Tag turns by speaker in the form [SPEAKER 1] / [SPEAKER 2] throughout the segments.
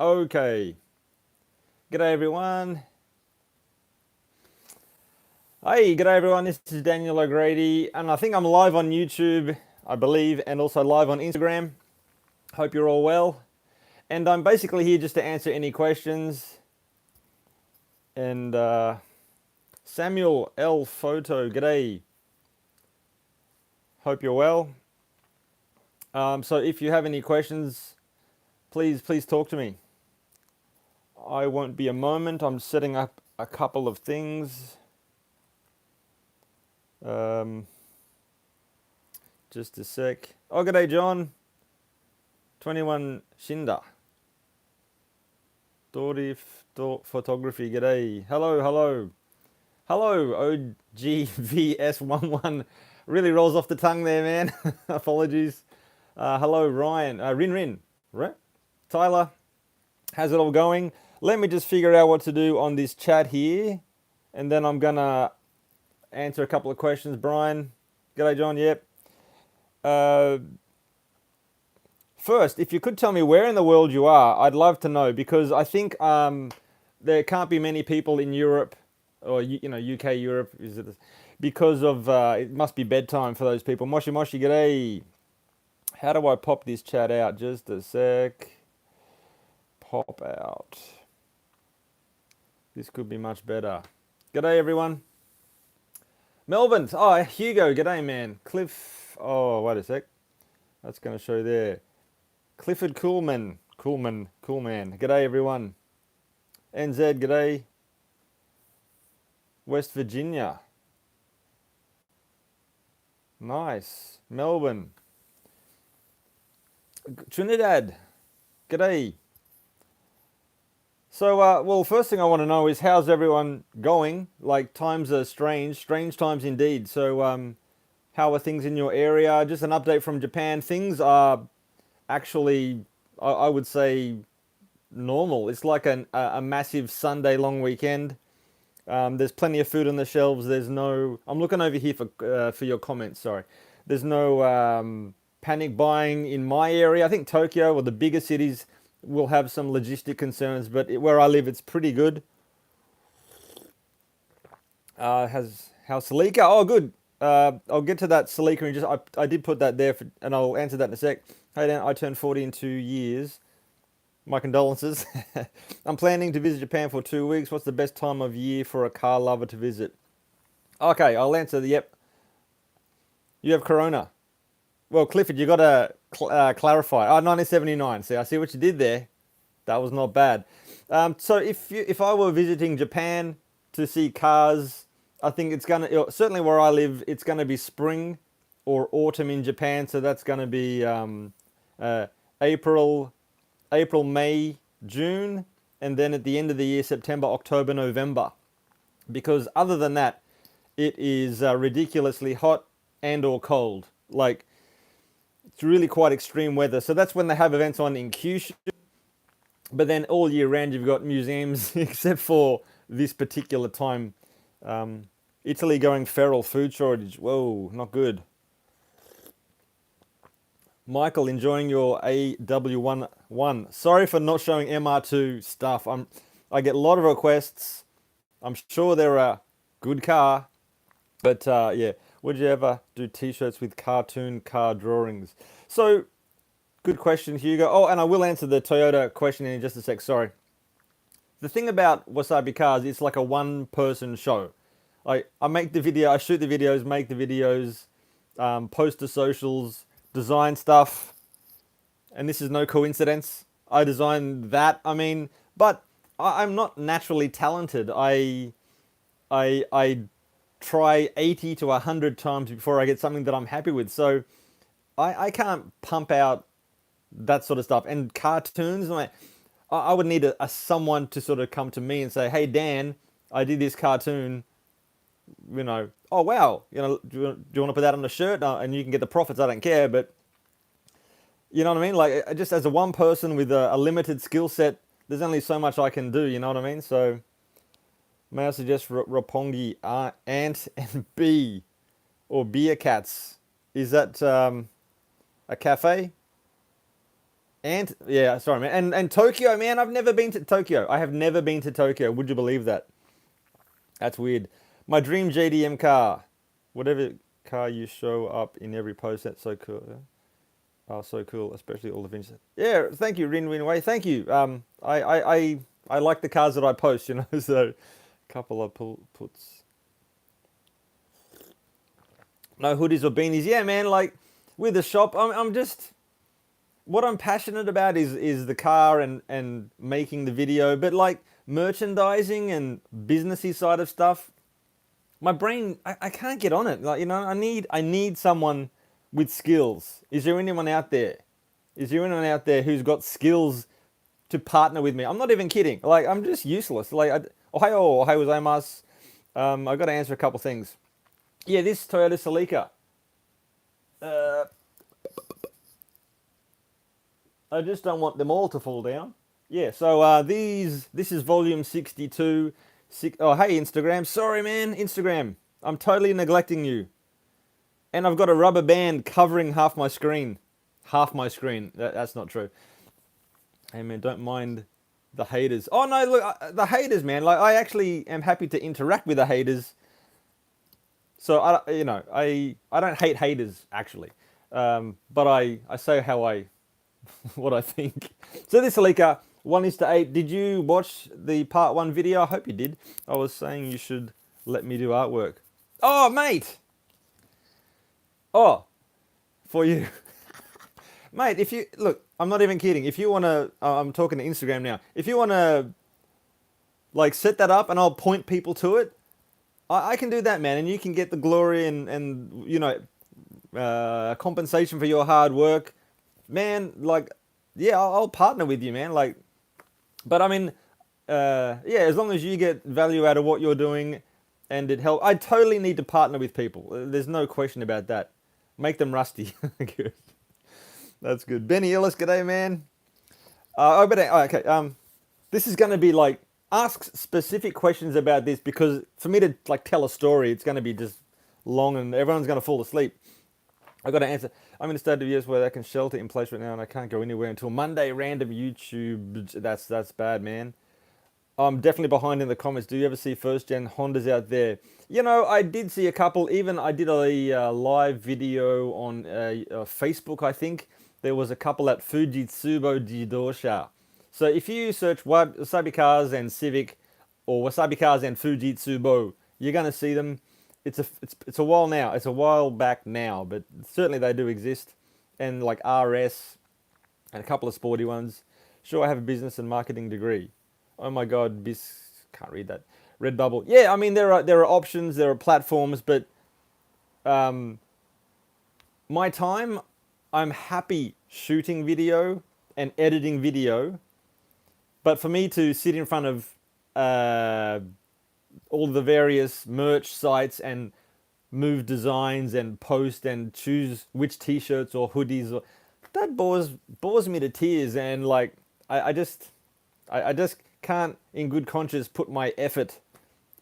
[SPEAKER 1] Okay. G'day everyone. Hey, g'day everyone. This is Daniel O'Grady, and I think I'm live on YouTube, I believe, and also live on Instagram. Hope you're all well. And I'm basically here just to answer any questions. And Samuel L. Photo, g'day. Hope you're well. So if you have any questions, please talk to me. I won't be a moment. I'm setting up a couple of things. Just a sec. Oh, g'day, John. 21 Shinda. Dory Photography, g'day. Hello. OGVS11. Really rolls off the tongue there, man. Apologies. Hello, Ryan. Rin. Right? Tyler, how's it all going? Let me just figure out what to do on this chat here. And then I'm going to answer a couple of questions. Brian, g'day, John. Yep. First, if you could tell me where in the world you are, I'd love to know, because I think there can't be many people in Europe, or UK, Europe, because of it must be bedtime for those people. Moshi, g'day. How do I pop this chat out? Just a sec. Pop out. This could be much better. G'day, everyone. Melbourne. Oh, Hugo. G'day, man. Cliff. Oh, wait a sec. That's going to show there. Clifford Coolman. Cool man. G'day, everyone. NZ, g'day. West Virginia. Nice. Melbourne. Trinidad. G'day. So, well, first thing I want to know is, how's everyone going? Like, times are strange times indeed. So, how are things in your area? Just an update from Japan. Things are actually, I would say, normal. It's like a massive Sunday long weekend. There's plenty of food on the shelves. There's no. I'm looking over here for your comments. Sorry. There's no panic buying in my area. I think Tokyo or the bigger cities will have some logistic concerns, but where I live, it's pretty good. How's Salika? Oh, good. I'll get to that Salika and I did put that there and I'll answer that in a sec. Hey Dan, I turned 40 in 2 years. My condolences. I'm planning to visit Japan for 2 weeks. What's the best time of year for a car lover to visit? Okay, I'll answer yep. You have Corona. Well, Clifford, you got to clarify. 1979. See, I see what you did there. That was not bad. So if I were visiting Japan to see cars, I think it's gonna, certainly where I live, it's gonna be spring or autumn in Japan. So that's gonna be April, May, June, and then at the end of the year, September, October, November. Because other than that, it is ridiculously hot and or cold. Like, it's really quite extreme weather. So that's when they have events on in Kyushu. But then all year round, you've got museums, except for this particular time. Italy going feral, food shortage. Whoa, not good. Michael, enjoying your AW11. Sorry for not showing MR2 stuff. I get a lot of requests. I'm sure they're a good car. But yeah, would you ever do t-shirts with cartoon car drawings? So, good question, Hugo. Oh, and I will answer the Toyota question in just a sec. Sorry. The thing about WasabiCars, it's like a one-person show. I make the video, I shoot the videos, make the videos, post to socials, design stuff, and this is no coincidence. I designed that. I mean, but I'm not naturally talented. I try 80 to 100 times before I get something that I'm happy with. So I can't pump out that sort of stuff. And cartoons, I would need someone to sort of come to me and say, hey, Dan, I did this cartoon, oh, wow, do you want to put that on a shirt? And you can get the profits, I don't care. But you know what I mean? Like, just as a one person with a limited skill set, there's only so much I can do, you know what I mean? So may I suggest Roppongi, Ant and Bee, or Beer Cats? Is that a cafe? And yeah, sorry, man. And Tokyo, man. I've never been to Tokyo. I have never been to Tokyo. Would you believe that? That's weird. My dream JDM car. Whatever car you show up in every post. That's so cool. Yeah? Oh, so cool, especially all the vintage. Yeah, thank you, Rin Win Way. Thank you. I like the cars that I post, you know. So, a couple of puts. No hoodies or beanies. Yeah, man. Like with the shop, I'm just what I'm passionate about is the car and making the video, but like merchandising and businessy side of stuff, my brain I can't get on it. Like, you know, I need someone with skills. Is there anyone out there? Is there anyone out there who's got skills to partner with me? I'm not even kidding. Like, I'm just useless. Like, ohio gozaimasu. I got to answer a couple things. Yeah, this Toyota Celica. Uh, I just don't want them all to fall down. Yeah, so this is volume 62. Oh, hey, Instagram. Sorry, man. Instagram. I'm totally neglecting you. And I've got a rubber band covering half my screen. Half my screen. That's not true. Hey, man, don't mind the haters. Oh, no, look, the haters, man. Like, I actually am happy to interact with the haters. So, I don't hate haters, actually. But I say how what I think. So this Alika, 1:8. Did you watch the part 1 video? I hope you did. I was saying you should let me do artwork. Oh, mate. Oh, for you. Mate, if you, look, I'm not even kidding. If you want to, I'm talking to Instagram now. If you want to, like, set that up and I'll point people to it, I can do that, man. And you can get the glory and you know, compensation for your hard work. Man, like, yeah, I'll partner with you, man. Like, but I mean, yeah, as long as you get value out of what you're doing and it helps, I totally need to partner with people. There's no question about that. Make them rusty. Good. That's good. Benny Ellis, g'day, man. Okay. This is going to be like, ask specific questions about this because for me to like tell a story, it's going to be just long and everyone's going to fall asleep. I got to answer. I'm in a state of years where I can shelter in place right now, and I can't go anywhere until Monday. Random YouTube. That's bad, man. I'm definitely behind in the comments. Do you ever see first gen Hondas out there? You know, I did see a couple. Even I did a live video on Facebook. I think there was a couple at Fujitsubo Jidosha. So if you search WasabiCars and Civic, or WasabiCars and Fujitsubo, you're gonna see them. It's a while now. It's a while back now, but certainly they do exist. And like RS and a couple of sporty ones. Sure, I have a business and marketing degree. Oh my God, can't read that. Redbubble. Yeah, I mean there are options, there are platforms, but my time, I'm happy shooting video and editing video. But for me to sit in front of all the various merch sites and move designs and post and choose which t-shirts or hoodies, that bores me to tears. And like I just can't in good conscience put my effort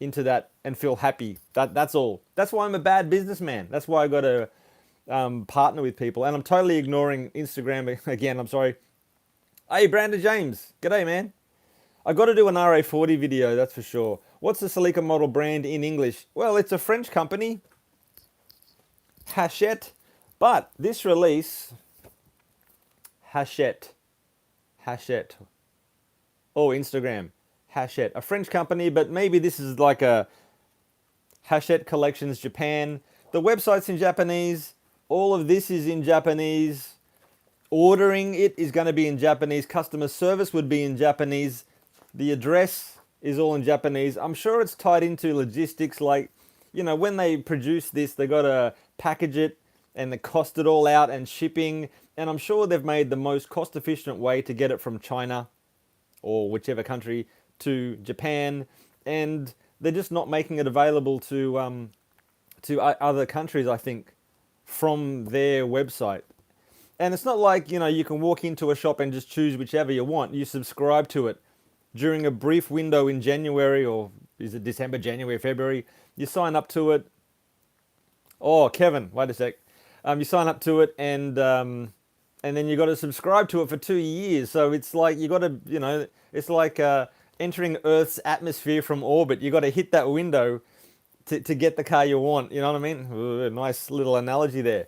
[SPEAKER 1] into that and feel happy. That's all. That's why I'm a bad businessman. That's why I got to partner with people. And I'm totally ignoring Instagram again. I'm sorry. Hey, Brandon James. G'day, man. I got to do an RA40 video, that's for sure. What's the Celica model brand in English? Well, it's a French company, Hachette. But this release, Hachette. Oh, Instagram, Hachette. A French company, but maybe this is like a Hachette Collections Japan. The website's in Japanese. All of this is in Japanese. Ordering it is going to be in Japanese. Customer service would be in Japanese. The address is all in Japanese. I'm sure it's tied into logistics. Like, you know, when they produce this, they got to package it and they cost it all out and shipping. And I'm sure they've made the most cost-efficient way to get it from China or whichever country to Japan. And they're just not making it available to other countries, I think, from their website. And it's not like, you know, you can walk into a shop and just choose whichever you want. You subscribe to it during a brief window in January, or is it December, January, February? You sign up to it. Oh, Kevin, wait a sec. You sign up to it and and then you got to subscribe to it for 2 years. So it's like you got to, you know, it's like entering Earth's atmosphere from orbit. You got to hit that window to get the car you want. You know what I mean? Ooh, nice little analogy there.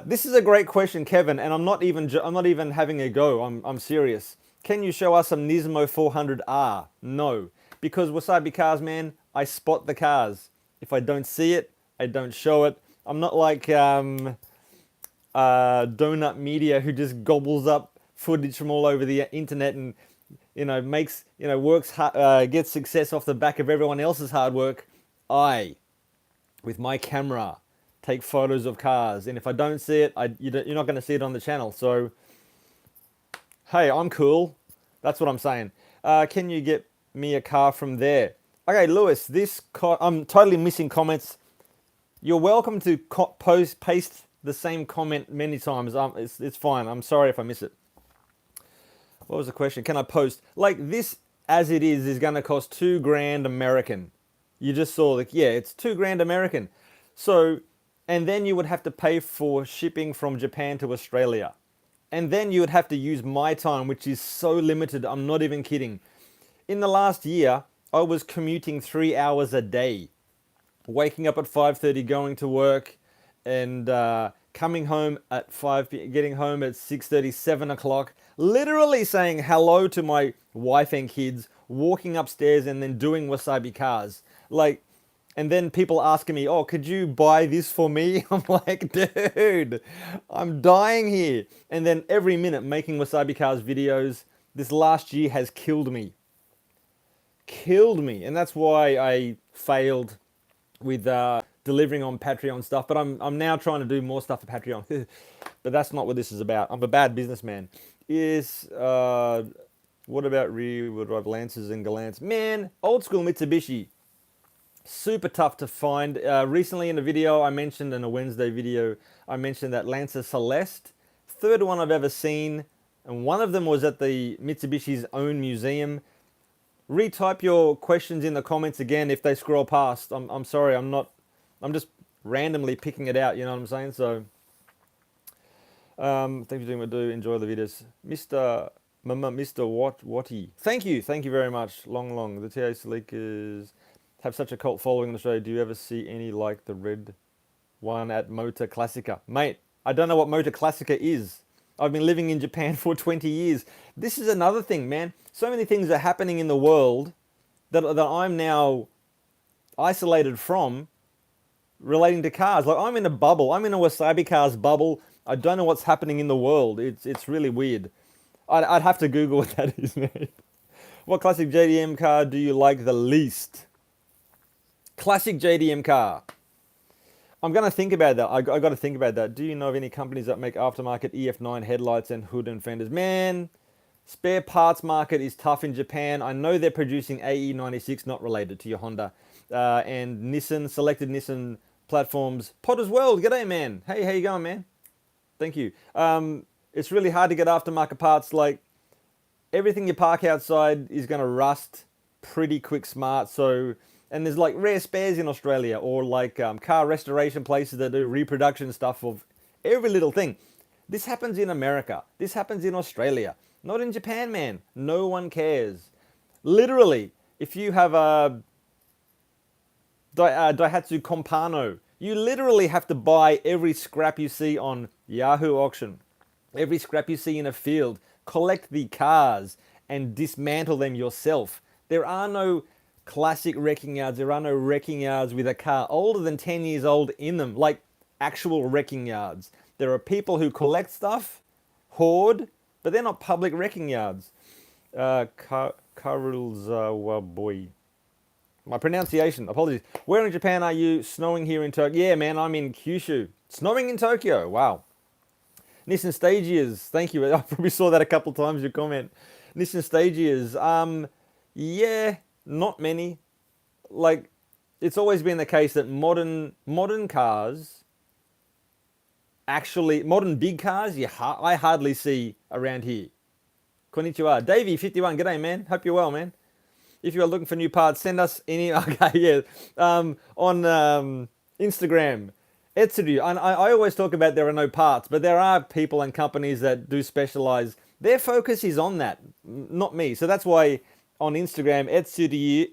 [SPEAKER 1] This is a great question, Kevin, and I'm not even having a go. I'm serious. Can you show us some Nismo 400R? No, because Wasabi Cars, man, I spot the cars. If I don't see it, I don't show it. I'm not like Donut Media who just gobbles up footage from all over the internet and works gets success off the back of everyone else's hard work. I, with my camera, take photos of cars, and if I don't see it, you're not going to see it on the channel. So, hey, I'm cool. That's what I'm saying. Can you get me a car from there? Okay, Lewis, I'm totally missing comments. You're welcome to paste the same comment many times. It's fine. I'm sorry if I miss it. What was the question? Can I post? Like this, as it is going to cost $2,000 American. You just saw, like, yeah, it's $2,000 American. So, and then you would have to pay for shipping from Japan to Australia. And then you would have to use my time, which is so limited. I'm not even kidding. In the last year, I was commuting 3 hours a day. Waking up at 5:30, going to work, and coming home at 5 p.m., getting home at 6:30, 7 o'clock, literally saying hello to my wife and kids, walking upstairs and then doing Wasabi Cars. Like, and then people asking me, oh, could you buy this for me? I'm like, dude, I'm dying here. And then every minute making Wasabi Cars videos. This last year has killed me. And that's why I failed with delivering on Patreon stuff. But I'm now trying to do more stuff for Patreon. But that's not what this is about. I'm a bad businessman. What about rear-wheel drive Lancers and Galants? Man, old school Mitsubishi. Super tough to find. Recently in a video I mentioned, in a Wednesday video, I mentioned that Lancer Celeste. Third one I've ever seen. And one of them was at the Mitsubishi's own museum. Retype your questions in the comments again if they scroll past. I'm sorry, I'm just randomly picking it out, you know what I'm saying? So, thank you for doing what I do. Enjoy the videos. Mr. Watty. Thank you very much. Long. The TA Sleekers have such a cult following in Australia. Do you ever see any like the red one at Motor Classica? Mate, I don't know what Motor Classica is. I've been living in Japan for 20 years. This is another thing, man. So many things are happening in the world that I'm now isolated from relating to cars. Like, I'm in a bubble. I'm in a Wasabi Cars bubble. I don't know what's happening in the world. It's really weird. I'd have to Google what that is, man. What classic JDM car do you like the least? Classic JDM car. I'm going to think about that. I got to think about that. Do you know of any companies that make aftermarket EF9 headlights and hood and fenders? Man, spare parts market is tough in Japan. I know they're producing AE96, not related to your Honda, and Nissan, selected Nissan platforms. Potter's World, g'day, man. Hey, how you going, man? Thank you. It's really hard to get aftermarket parts. Like, everything you park outside is going to rust pretty quick smart. So, and there's like rare spares in Australia, or like car restoration places that do reproduction stuff of every little thing. This happens in America. This happens in Australia. Not in Japan, man. No one cares. Literally, if you have a Daihatsu Compano, you literally have to buy every scrap you see on Yahoo Auction, every scrap you see in a field, collect the cars and dismantle them yourself. There are no classic wrecking yards. There are no wrecking yards with a car older than 10 years old in them, like actual wrecking yards. There are people who collect stuff, hoard, but they're not public wrecking yards. Boy. My pronunciation, apologies. Where in Japan are you? Snowing here in Tokyo? Yeah, man, I'm in Kyushu. Snowing in Tokyo, wow. Nissan Stagias, thank you. I probably saw that a couple times, your comment. Nissan Stagias, yeah, not many. Like, it's always been the case that modern cars, actually, modern big cars, I hardly see around here. Konnichiwa. Davey51, g'day, man. Hope you're well, man. If you are looking for new parts, send us any, okay, yeah, on Instagram Etsuru, and I always talk about there are no parts, but there are people and companies that do specialize. Their focus is on that, not me. So that's why on Instagram, Etsuru,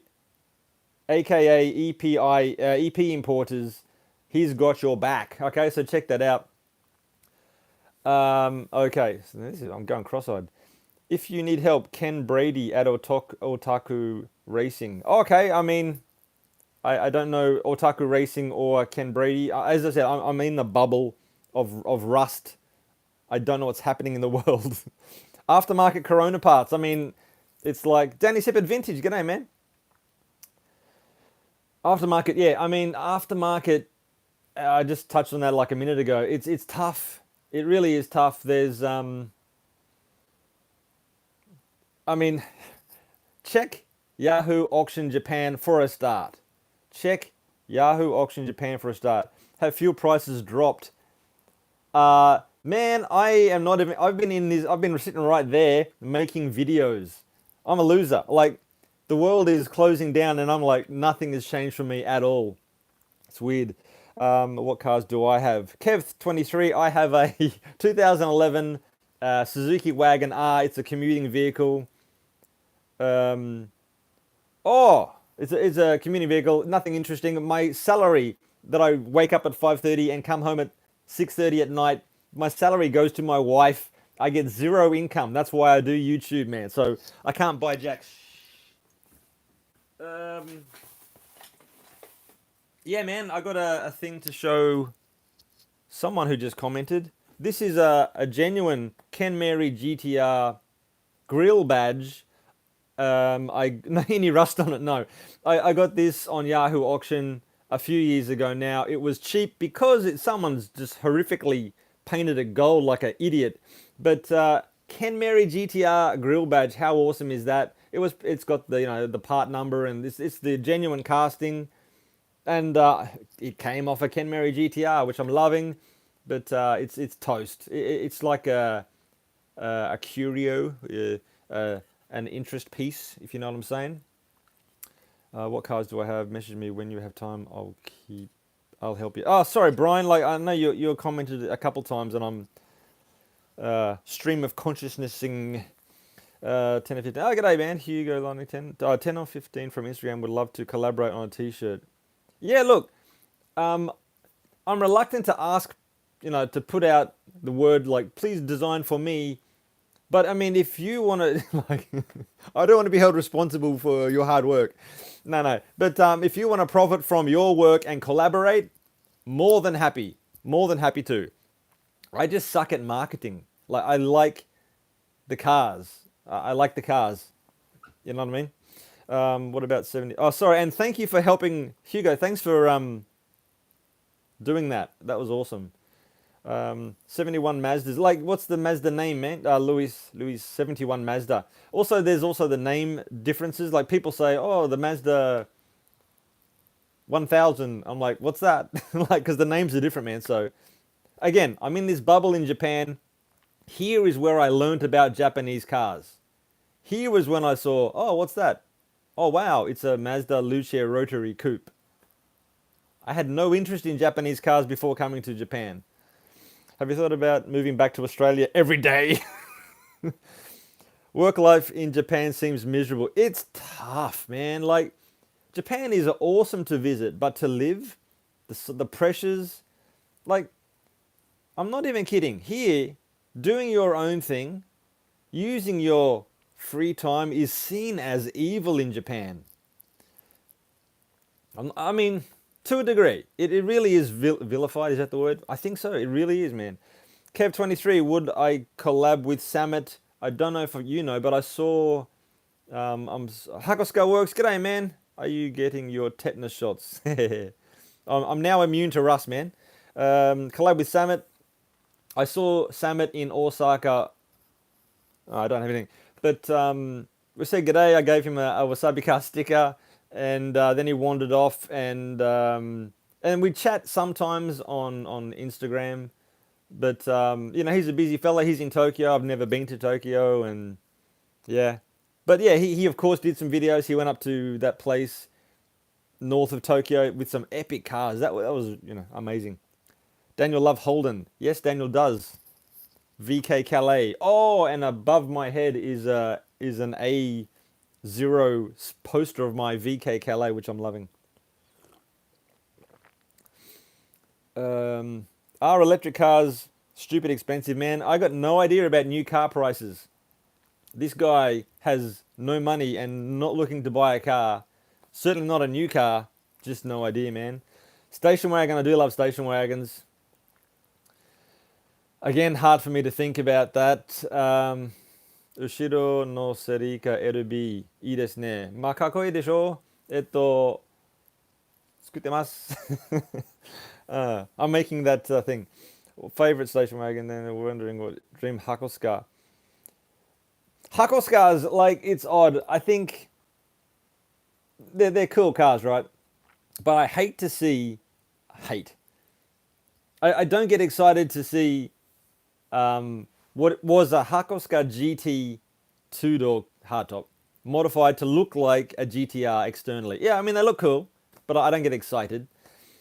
[SPEAKER 1] aka EP Importers, he's got your back. Okay, so check that out. Okay, so I'm going cross-eyed. If you need help, Ken Brady at Otaku Racing. Okay, I mean, I don't know Otaku Racing or Ken Brady. As I said, I'm in the bubble of Rust. I don't know what's happening in the world. Aftermarket Corona parts. I mean, it's like Danny Seppert Vintage. G'day, man. Aftermarket, yeah. I mean, aftermarket. I just touched on that like a minute ago. It's tough. It really is tough. I mean, check Yahoo Auction Japan for a start. Check Yahoo Auction Japan for a start. Have fuel prices dropped? Man, I am not even. I've been in this. I've been sitting right there making videos. I'm a loser. Like the world is closing down, and I'm like nothing has changed for me at all. It's weird. What cars do I have? Kev23. I have a 2011 Suzuki Wagon R. It's a commuting vehicle. Um, Oh, it's a community vehicle. Nothing interesting. My salary that I wake up at 5:30 and come home at 6:30 at night. My salary goes to my wife. I get zero income. That's why I do YouTube, man. So I can't buy jack. Um, yeah, man. I got a thing to show someone who just commented. This is a genuine Ken Mary GTR grill badge. I any rust on it? No, I got this on Yahoo Auction a few years ago. Now it was cheap because someone's just horrifically painted it gold like an idiot. But Ken Mary GTR grill badge, how awesome is that? It's got the the part number and it's the genuine casting, and it came off a Ken Mary GTR, which I'm loving. But it's toast. It's like a curio. An interest piece, if you know what I'm saying. What cars do I have? Message me when you have time. I'll help you. Oh, sorry, Brian. Like I know you commented a couple times, and I'm stream of consciousnessing 10 or 15. Oh, g'day, man. Hugo Lightning 10. 10 or 15 from Instagram would love to collaborate on a t-shirt. Yeah, look, um, I'm reluctant to ask, to put out the word like, please design for me. But I mean, if you want to, like, I don't want to be held responsible for your hard work. No, no. But if you want to profit from your work and collaborate, more than happy. More than happy to. I just suck at marketing. Like, I like the cars. I like the cars. You know what I mean? What about 70? Oh, sorry. And thank you for helping, Hugo. Thanks for doing that. That was awesome. 71 Mazdas. Like, what's the Mazda name, man? Louis 71 Mazda. Also, there's also the name differences. Like, people say, oh, the Mazda 1000. I'm like, what's that? Like, because the names are different, man. So, again, I'm in this bubble in Japan. Here is where I learned about Japanese cars. Here was when I saw, oh, what's that? Oh, wow, it's a Mazda Luce rotary coupe. I had no interest in Japanese cars before coming to Japan. Have you thought about moving back to Australia every day? Work life in Japan seems miserable. It's tough, man. Like, Japan is awesome to visit, but to live, the pressures, like, I'm not even kidding. Here, doing your own thing, using your free time is seen as evil in Japan. I mean, to a degree. It really is vilified, is that the word? I think so. It really is, man. Kev23, would I collab with Samet? I don't know if you know, but I saw Hakoska Works. G'day, man. Are you getting your tetanus shots? I'm now immune to rust, man. Collab with Samet. I saw Samet in Osaka. Oh, I don't have anything. But we said g'day. I gave him a WasabiCars sticker. And then he wandered off, and we chat sometimes on Instagram. But he's a busy fella. He's in Tokyo. I've never been to Tokyo, and yeah. But yeah, he of course did some videos. He went up to that place north of Tokyo with some epic cars. That was amazing. Daniel love Holden. Yes, Daniel does. VK Calais. Oh, and above my head is an A0 poster of my VK Calais, which I'm loving. Are electric cars stupid expensive, man? I got no idea about new car prices. This guy has no money and not looking to buy a car. Certainly not a new car. Just no idea, man. Station wagon, I do love station wagons. Again, hard for me to think about that. Ushiro no serika LB いいですね。まあかっこいいでしょ。作ってます。I'm making that thing. Favorite station wagon, then we're wondering what dream Hakoska. Hakoskas, like, it's odd. I think they're cool cars, right? But I hate to see hate. I don't get excited to see what was a Hakoska GT two-door hardtop modified to look like a GTR externally. Yeah, I mean, they look cool, but I don't get excited.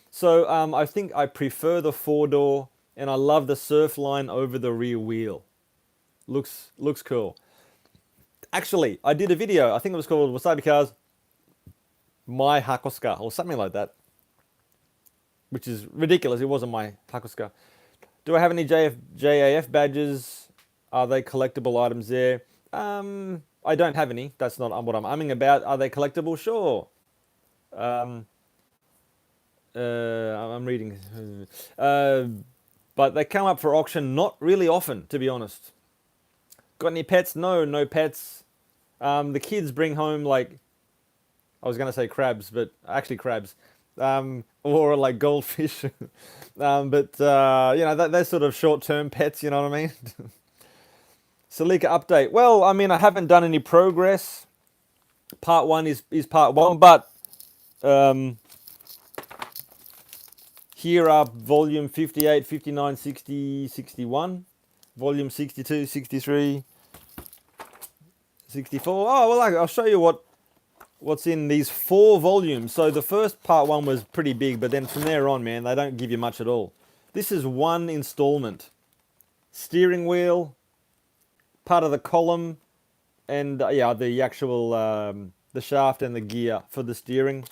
[SPEAKER 1] So I think I prefer the four-door, and I love the surf line over the rear wheel. Looks cool. Actually, I did a video, I think it was called WasabiCars My Hakoska, or something like that, which is ridiculous. It wasn't my Hakoska. Do I have any JAF badges? Are they collectible items there? I don't have any. That's not what I'm umming about. Are they collectible? Sure. I'm reading. But they come up for auction not really often, to be honest. Got any pets? No pets. The kids bring home, like, I was going to say crabs, but actually crabs. Or like goldfish. But they're sort of short-term pets, you know what I mean? Salika update. Well, I mean, I haven't done any progress. Part 1 is part 1, but here are volume 58, 59, 60, 61, volume 62, 63, 64. Oh, well, I'll show you what's in these 4 volumes. So the first part 1 was pretty big, but then from there on, man, they don't give you much at all. This is one installment. Steering wheel, part of the column, and the actual the shaft and the gear for the steering.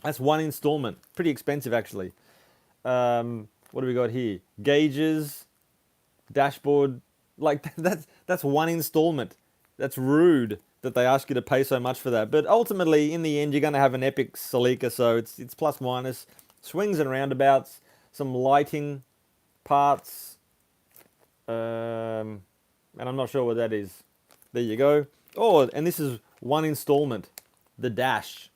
[SPEAKER 1] That's one installment. Pretty expensive, actually. What do we got here? Gauges, dashboard. Like, that's one installment. That's rude that they ask you to pay so much for that. But ultimately, in the end, you're going to have an epic Celica, so it's plus minus. Swings and roundabouts, some lighting parts, and I'm not sure what that is. There you go. Oh, and this is one installment, the dash.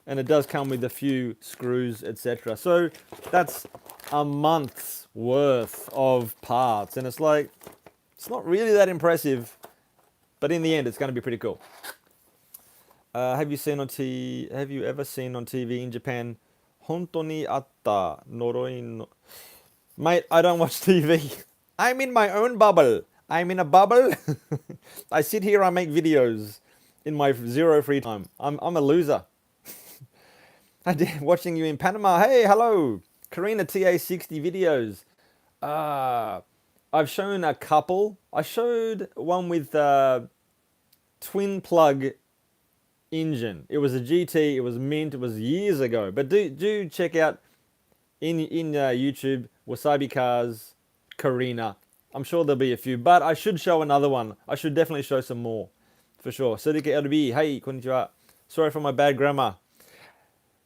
[SPEAKER 1] And it does come with a few screws, etc. So that's a month's worth of parts. And it's like, it's not really that impressive, but in the end, it's going to be pretty cool. Have you ever seen on TV in Japan, Hontoni atta noroi no... Mate, I don't watch TV. I'm in my own bubble. I'm in a bubble. I sit here, I make videos in my zero free time. I'm a loser. Watching you in Panama. Hey, hello. Karina TA60 videos. I've shown a couple. I showed one with twin plug engine. It was a GT. It was mint. It was years ago. But do check out in YouTube WasabiCars Karina. I'm sure there'll be a few, but I should show another one. I should definitely show some more, for sure. Sudika LB, hey, konnichiwa. Sorry for my bad grammar.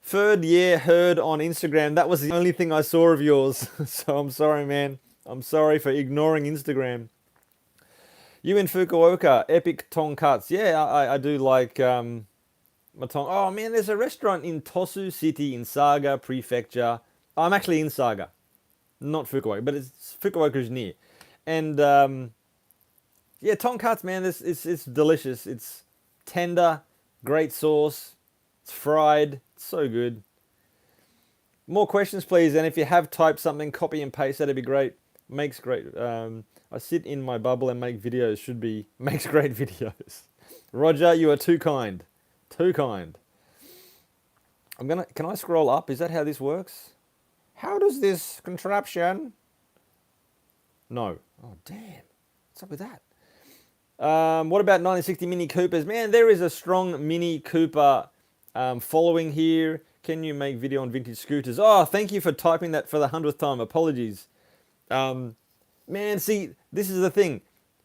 [SPEAKER 1] Third year heard on Instagram. That was the only thing I saw of yours. So I'm sorry, man. I'm sorry for ignoring Instagram. You in Fukuoka, epic tonkatsu. Yeah, I do like my Oh man, there's a restaurant in Tosu City in Saga Prefecture. I'm actually in Saga, not Fukuoka, but Fukuoka's near. And yeah, tonkatsu, man, it's delicious. It's tender, great sauce. It's fried. It's so good. More questions, please. And if you have typed something, copy and paste. That'd be great. Makes great. I sit in my bubble and make videos. Makes great videos. Roger, you are too kind. Too kind. Can I scroll up? Is that how this works? How does this contraption? No. Oh, damn. What's up with that? What about 1960 Mini Coopers? Man, there is a strong Mini Cooper following here. Can you make video on vintage scooters? Oh, thank you for typing that for the 100th time. Apologies. Man, see, this is the thing.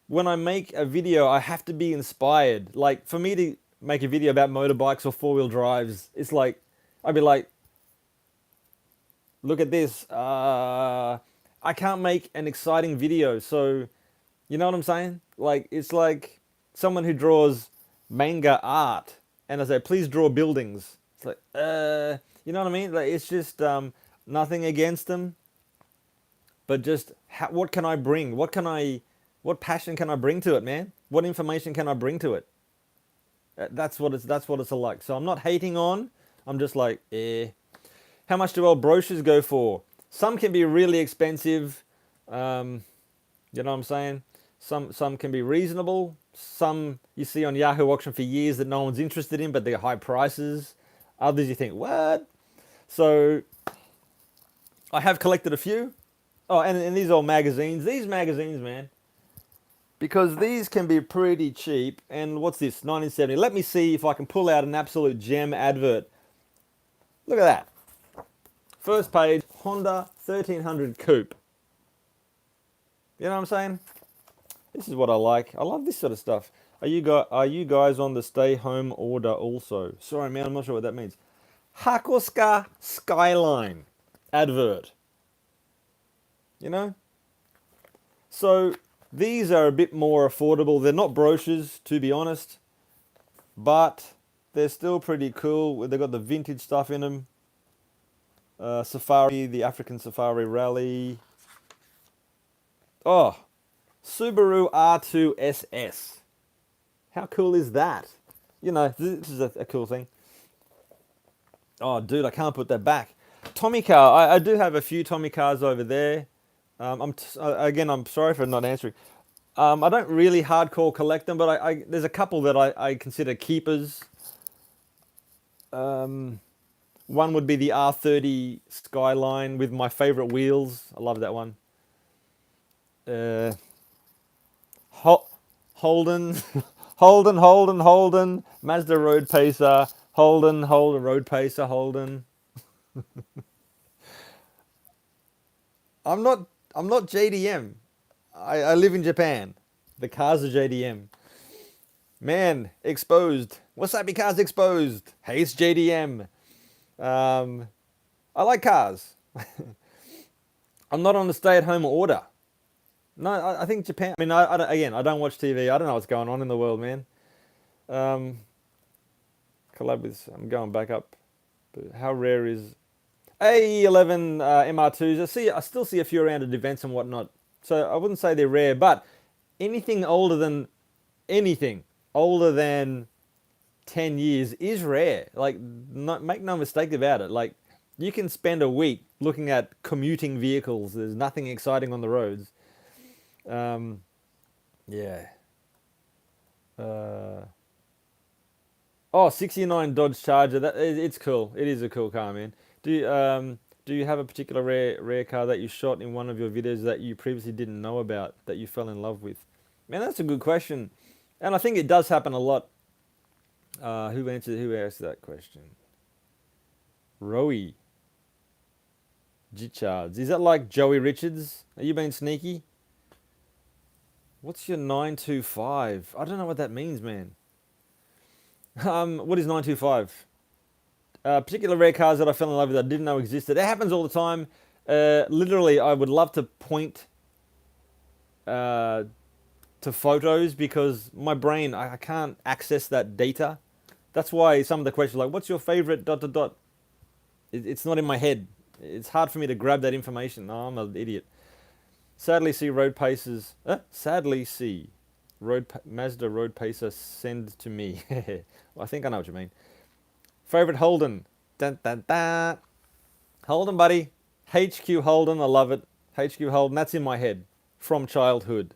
[SPEAKER 1] When I make a video, I have to be inspired. Like, for me to make a video about motorbikes or four-wheel drives, it's like, I'd be like, look at this. I can't make an exciting video. So, you know what I'm saying? Like, it's like someone who draws manga art and I say, please draw buildings. It's like, you know what I mean? Like, it's just nothing against them, but just what can I bring? What passion can I bring to it, man? What information can I bring to it? That's what it's like. So I'm not hating on. I'm just like, eh. How much do old brochures go for? Some can be really expensive. You know what I'm saying? Some can be reasonable. Some you see on Yahoo Auction for years that no one's interested in, but they're high prices. Others you think, what? So I have collected a few. Oh, and these old magazines. These magazines, man. Because these can be pretty cheap. And what's this? 1970. Let me see if I can pull out an absolute gem advert. Look at that. First page, Honda 1300 Coupe. You know what I'm saying? This is what I like. I love this sort of stuff. Are you guys on the stay home order also? Sorry, man, I'm not sure what that means. Hakosuka Skyline advert. You know? So these are a bit more affordable. They're not brochures, to be honest, but they're still pretty cool. They've got the vintage stuff in them. Safari, the African Safari Rally. Oh, Subaru R2 SS. How cool is that? You know, this is a cool thing. Oh, dude, I can't put that back. Tommy car. I do have a few Tommy cars over there. I'm sorry for not answering. I don't really hardcore collect them, but there's a couple that I consider keepers. One would be the R30 Skyline with my favorite wheels. I love that one. Holden, Holden, Mazda Road Pacer, Holden, Road Pacer, Holden. I'm not JDM. I live in Japan. The cars are JDM. Man, exposed. WasabiCars exposed. Hey, it's JDM. I like cars. I'm not on the stay-at-home order. No, I think Japan. I mean, I don't watch TV. I don't know what's going on in the world, man. Collab with. I'm going back up. But how rare is A11 MR2s? I still see a few around at events and whatnot. So I wouldn't say they're rare, but anything older than 10 years is rare. Like, make no mistake about it. Like, you can spend a week looking at commuting vehicles. There's nothing exciting on the roads. Yeah. 69 Dodge Charger. It's cool. It is a cool car, man. Do you have a particular rare car that you shot in one of your videos that you previously didn't know about that you fell in love with? Man, that's a good question, and I think it does happen a lot. Who asked that question? Rowie. Gichards. Is that like Joey Richards? Are you being sneaky? What's your 925? I don't know what that means, man. What is 925? Particular rare cars that I fell in love with that I didn't know existed. It happens all the time. Literally, I would love to point to photos because my brain, I can't access that data. That's why some of the questions like, what's your favorite ... It's not in my head. It's hard for me to grab that information. No, I'm an idiot. Sadly see Mazda Road Pacer send to me. Well, I think I know what you mean. Favorite Holden. Dun, dun, dun. Holden, buddy. HQ Holden, I love it. HQ Holden, that's in my head from childhood.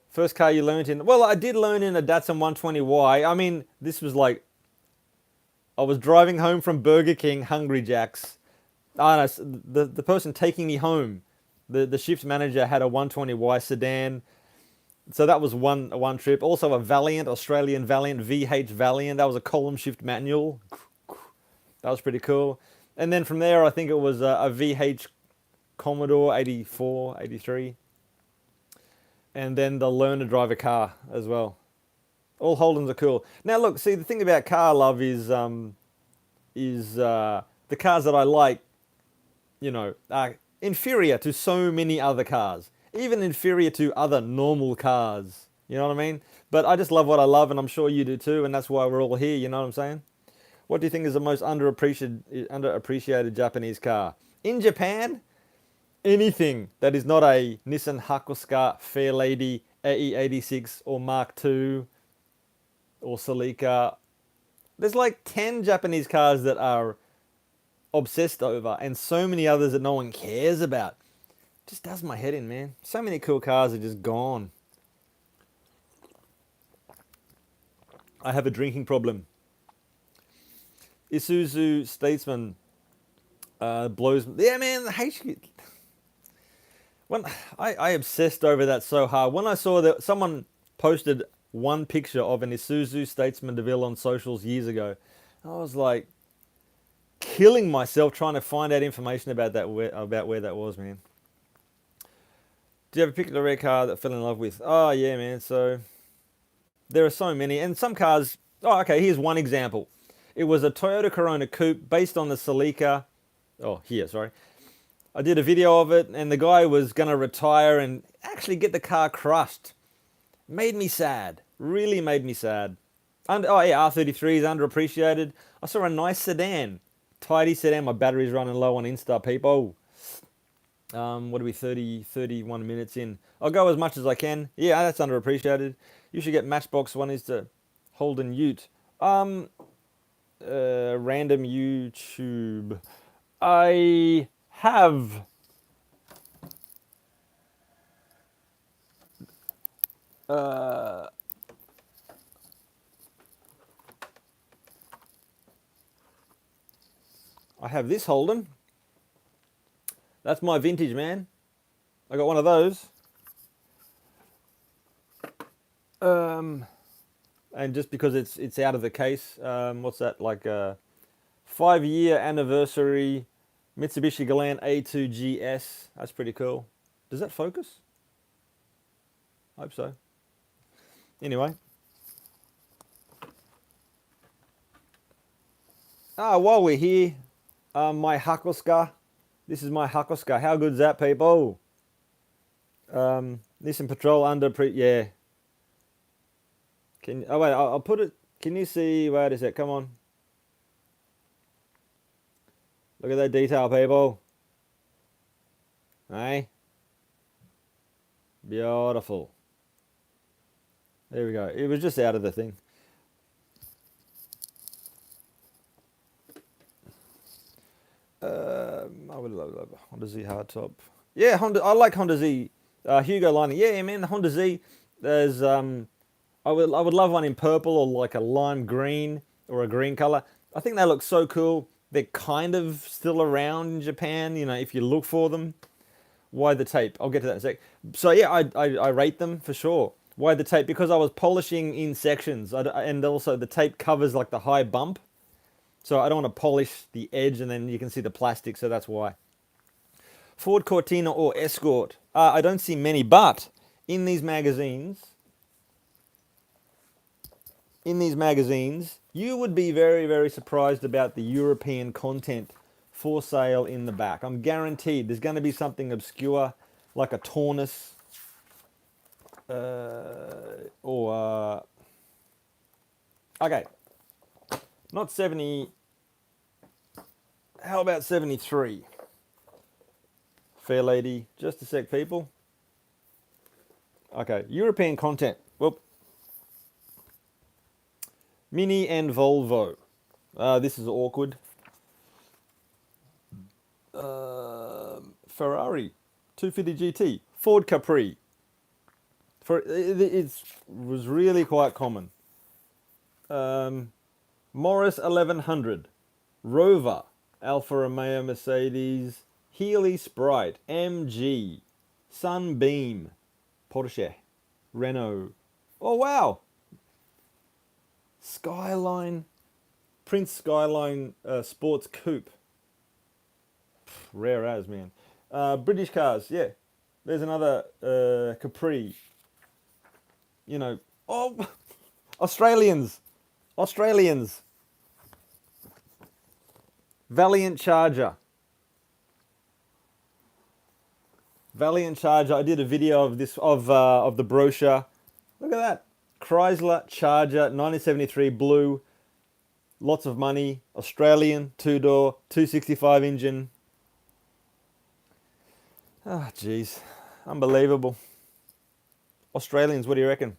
[SPEAKER 1] First car you learned in? Well, I did learn in a Datsun 120Y. I mean, this was like, I was driving home from Burger King, Hungry Jacks. Ah, no, the person taking me home, the shift manager had a 120Y sedan. So that was one trip. Also a Valiant, Australian Valiant, VH Valiant. That was a column shift manual. That was pretty cool. And then from there, I think it was a VH Commodore 84, 83. And then the learn to drive a car as well. All Holdens are cool. Now look, see the thing about car love is the cars that I like, are inferior to so many other cars, even inferior to other normal cars. You know what I mean? But I just love what I love, and I'm sure you do too, and that's why we're all here. You know what I'm saying? What do you think is the most underappreciated Japanese car in Japan? Anything that is not a Nissan Hakosuka, Fairlady, AE86, or Mark II, or Celica. There's like 10 Japanese cars that are obsessed over, and so many others that no one cares about. Just does my head in, man. So many cool cars are just gone. I have a drinking problem. Isuzu Statesman blows. Yeah, man, the HQ. When I obsessed over that so hard. When I saw that someone posted one picture of an Isuzu Statesman DeVille on socials years ago, I was like killing myself trying to find out information about where that was, man. Do you have a particular rare car that I fell in love with? Oh yeah, man. So there are so many, and some cars. Oh, okay. Here's one example. It was a Toyota Corona Coupe based on the Celica. Oh, here, sorry. I did a video of it, and the guy was gonna retire and actually get the car crushed. Made me sad. Really made me sad. Oh yeah, R33 is underappreciated. I saw a nice sedan, tidy sedan. My battery's running low on Insta, people. What are we, 31 minutes in? I'll go as much as I can. Yeah, that's underappreciated. You should get Matchbox One is to Holden Ute. Random YouTube. I have I have this Holden. That's my vintage, man. I got one of those. And just because it's out of the case, what's that, like a 5-year anniversary Mitsubishi Galant A2GS. That's pretty cool. Does that focus? I hope so. Anyway. While we're here, my Hakosuka. This is my Hakosuka. How good's that, people? Nissan Patrol yeah. Oh wait, I'll put it. Can you see? Wait a sec. Come on. Look at that detail, people. Hey, beautiful. There we go. It was just out of the thing. Honda Z hardtop. Yeah, Honda. I like Honda Z. Hugo lining. Yeah, man. The Honda Z. There's I would love one in purple or like a lime green or a green color. I think they look so cool. They're kind of still around in Japan, if you look for them. Why the tape? I'll get to that in a sec. So yeah, I rate them for sure. Why the tape? Because I was polishing in sections, and also the tape covers like the high bump. So I don't want to polish the edge, and then you can see the plastic, so that's why. Ford Cortina or Escort. I don't see many, but in these magazines, you would be very, very surprised about the European content for sale in the back. I'm guaranteed there's going to be something obscure, like a Taunus, okay, not 70. How about 73? Fair lady. Just a sec, people. Okay, European content. Whoop. Mini and Volvo. This is awkward. Ferrari 250 GT. Ford Capri. It was really quite common. Morris 1100. Rover. Alfa Romeo, Mercedes, Healy, Sprite, MG, Sunbeam, Porsche, Renault. Oh wow, Skyline, Prince Skyline Sports Coupe. Rare as, man. British cars, yeah. There's another Capri. You know, oh, Australians, Australians. Valiant Charger. Valiant Charger. I did a video of this of the brochure. Look at that. Chrysler Charger 1973 blue. Lots of money. Australian, two-door, 265 engine. Ah, jeez. Unbelievable. Australians, what do you reckon?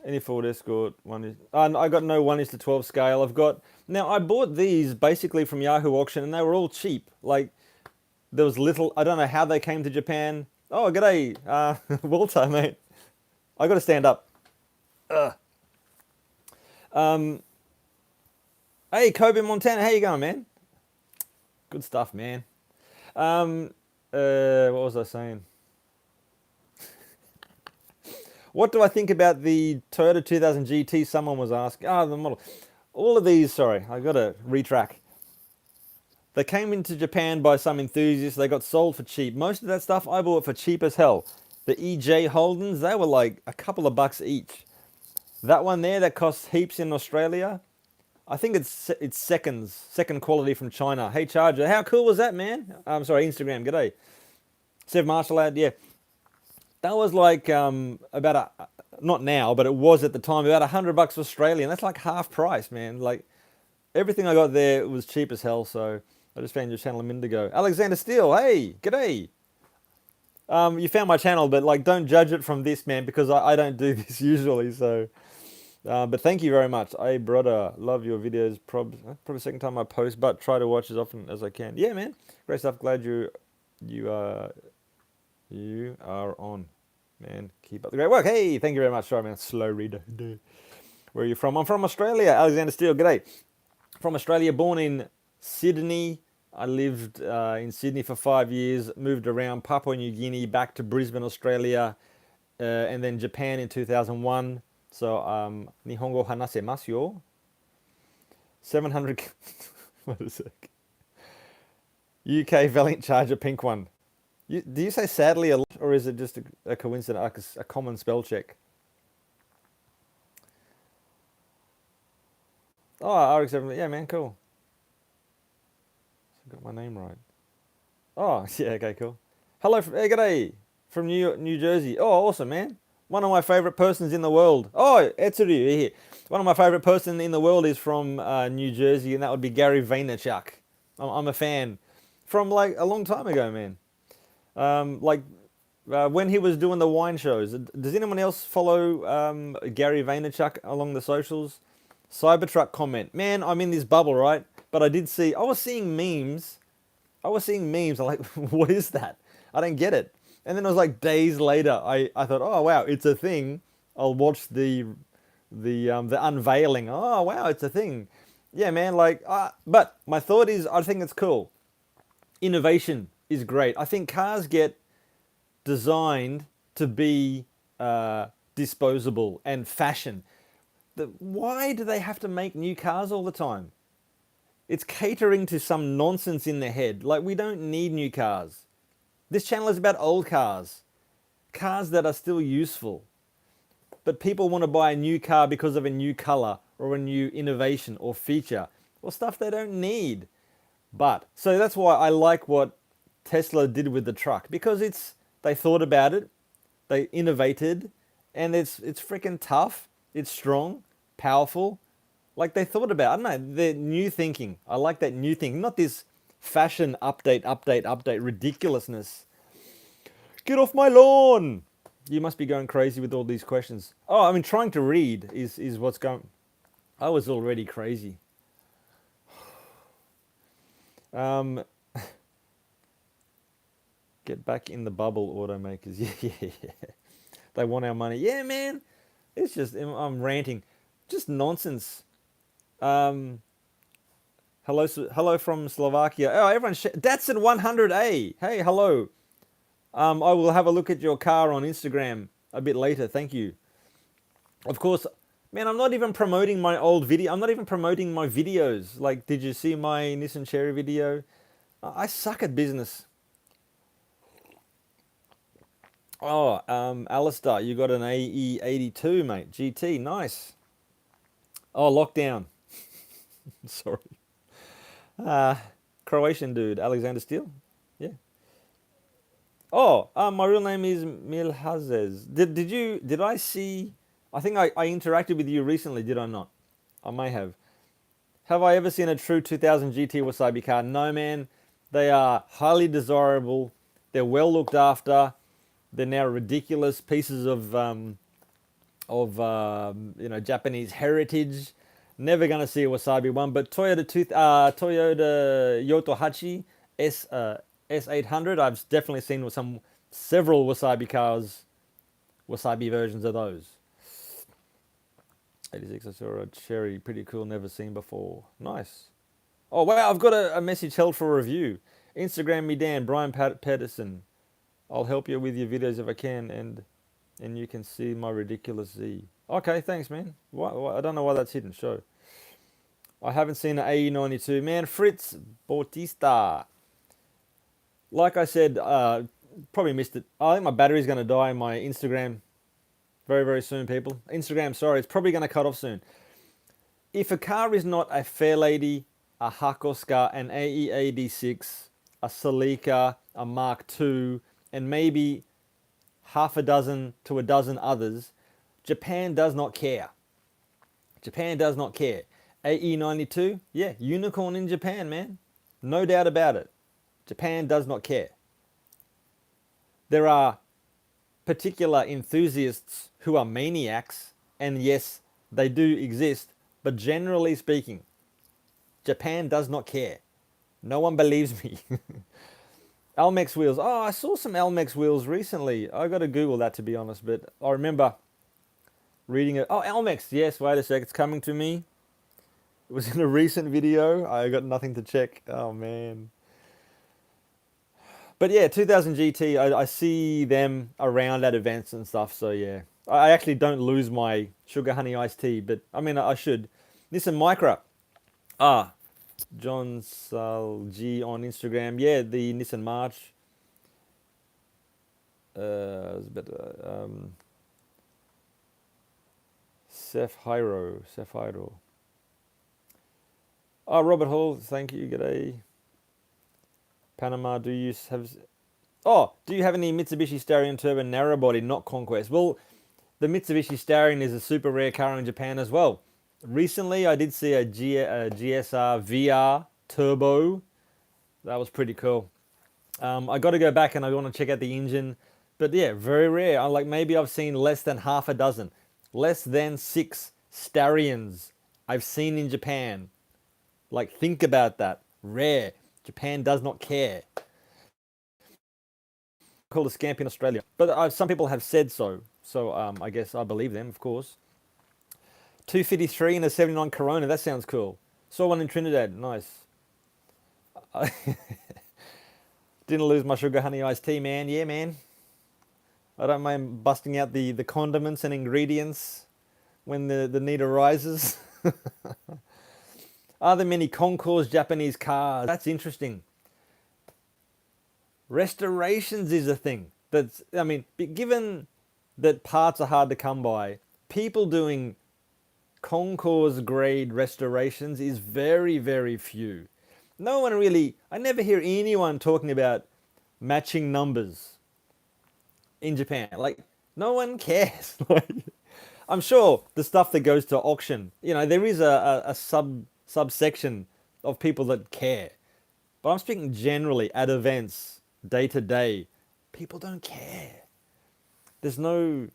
[SPEAKER 1] Any Ford Escort one is. I got no 1:12 scale. I've got now. I bought these basically from Yahoo Auction, and they were all cheap. Like there was little. I don't know how they came to Japan. Oh, g'day, Walter, mate. I got to stand up. Hey, Kobe Montana, how you going, man? Good stuff, man. What was I saying? What do I think about the Toyota 2000 GT? Someone was asking. The model. All of these, sorry, I got to retrack. They came into Japan by some enthusiasts. They got sold for cheap. Most of that stuff I bought for cheap as hell. The EJ Holdens, they were like a couple of bucks each. That one there, that costs heaps in Australia. I think it's second quality from China. Hey, Charger, how cool was that, man? I'm sorry, Instagram, g'day. Sev Marshall ad, yeah. That was like about not now, but it was at the time about $100 Australian. That's like half price, man. Like everything I got there was cheap as hell. So I just found your channel a minute ago. Alexander Steele, hey, g'day. You found my channel, but like don't judge it from this, man, because I don't do this usually. So, but thank you very much. Hey, brother, love your videos. Probably the second time I post, but try to watch as often as I can. Yeah, man, great stuff. Glad you are on, man. Keep up the great work. Hey, thank you very much. Sorry, man. Slow reader. Where are you from? I'm from Australia. Alexander Steele, g'day. From Australia, born in Sydney. I lived in Sydney for 5 years, moved around Papua New Guinea, back to Brisbane, Australia, and then Japan in 2001. So, Nihongo hanasemasu yo. 700... What is it? UK Valiant Charger pink one. Do you say sadly a lot, or is it just a coincidence, a common spell check? Oh, RX-7, yeah, man, cool. Got my name right. Oh, yeah, okay, cool. Hello, hey, g'day, from New York, New Jersey. Oh, awesome, man. One of my favorite persons in the world. Oh, Etsuru, you're here. One of my favorite person in the world is from New Jersey, and that would be Gary Vaynerchuk. I'm a fan from like a long time ago, man. When he was doing the wine shows. Does anyone else follow Gary Vaynerchuk along the socials? Cybertruck comment. Man, I'm in this bubble, right? But I was seeing memes. I'm like, what is that? I don't get it. And then it was like days later, I thought, oh wow, it's a thing. I'll watch the unveiling. Oh wow, it's a thing. Yeah, man. But my thought is, I think it's cool. Innovation is great. I think cars get designed to be disposable and fashion. Why do they have to make new cars all the time? It's catering to some nonsense in their head. Like, we don't need new cars. This channel is about old cars. Cars that are still useful. But people want to buy a new car because of a new color or a new innovation or feature or stuff they don't need. So that's why I like what Tesla did with the truck, because they thought about it, they innovated, and it's freaking tough, it's strong, powerful. Like they thought about, I don't know, the new thinking. I like that new thinking, not this fashion update ridiculousness. Get off my lawn! You must be going crazy with all these questions. Oh, I mean, trying to read is what's going. I was already crazy. Get back in the bubble, automakers. Yeah. They want our money. Yeah, man. It's just, I'm ranting. Just nonsense. Hello, hello from Slovakia. Oh, everyone, that's at 100A. Hey, hello. I will have a look at your car on Instagram a bit later. Thank you. Of course, man, I'm not even promoting my old video. I'm not even promoting my videos. Like, did you see my Nissan Cherry video? I suck at business. Oh, Alistair, you got an AE82, mate. GT, nice. Oh, lockdown. Sorry. Uh, Croatian dude, Alexander Steele. Yeah. Oh, my real name is Milhazes. Did I see? I think I interacted with you recently. Did I not? I may have. Have I ever seen a true 2000 GT Wasabi car? No, man. They are highly desirable. They're well looked after. They're now ridiculous pieces of Japanese heritage. Never gonna see a Wasabi one, but Toyota Yotohachi S800. I've definitely seen several Wasabi cars, Wasabi versions of those. 86. I saw a Cherry, pretty cool. Never seen before. Nice. Oh wow! I've got a message held for review. Instagram me Dan Brian Pedersen. I'll help you with your videos if I can, and you can see my ridiculous Z. Okay, thanks, man. I don't know why that's hidden. Show. I haven't seen an AE92. Man, Fritz Bautista. Like I said, probably missed it. I think my battery's going to die in my Instagram very, very soon, people. Instagram, sorry, it's probably going to cut off soon. If a car is not a Fairlady, a Hakoska, an AE86, a Celica, a Mark II, and maybe half a dozen to a dozen others, Japan does not care. Japan does not care. AE92, yeah, unicorn in Japan, man. No doubt about it. Japan does not care. There are particular enthusiasts who are maniacs, and yes, they do exist, but generally speaking, Japan does not care. No one believes me. Elmex wheels. Oh, I saw some Elmex wheels recently. I got to Google that, to be honest, but I remember reading it. Oh, Elmex. Yes, wait a sec. It's coming to me. It was in a recent video. I got nothing to check. Oh, man. But yeah, 2000 GT, I see them around at events and stuff, so yeah. I actually don't lose my sugar honey iced tea, but I mean, I should. Nissan Micra. Ah, John G on Instagram. Yeah, the Nissan March. Sef Hiro. Oh, Robert Hall, thank you. G'day. Panama, do you have any Mitsubishi Starion Turbo narrow body, not Conquest? Well, the Mitsubishi Starion is a super rare car in Japan as well. Recently, I did see a GSR VR Turbo. That was pretty cool. I got to go back and I want to check out the engine. But yeah, very rare. Maybe I've seen less than half a dozen. Less than 6 Starions I've seen in Japan. Like, think about that. Rare. Japan does not care. Called a scamp in Australia. But some people have said so. So I guess I believe them, of course. 253 and a 79 Corona. That sounds cool. Saw one in Trinidad. Nice. Didn't lose my sugar honey iced tea, man. Yeah, man. I don't mind busting out the condiments and ingredients when the need arises. Are there many concours Japanese cars? That's interesting. Restorations is a thing. Given that parts are hard to come by, people doing concours grade restorations is very, very few. No one really, I never hear anyone talking about matching numbers in Japan. Like, no one cares. I'm sure the stuff that goes to auction, there is a subsection of people that care. But I'm speaking generally at events, day to day. People don't care. There's no,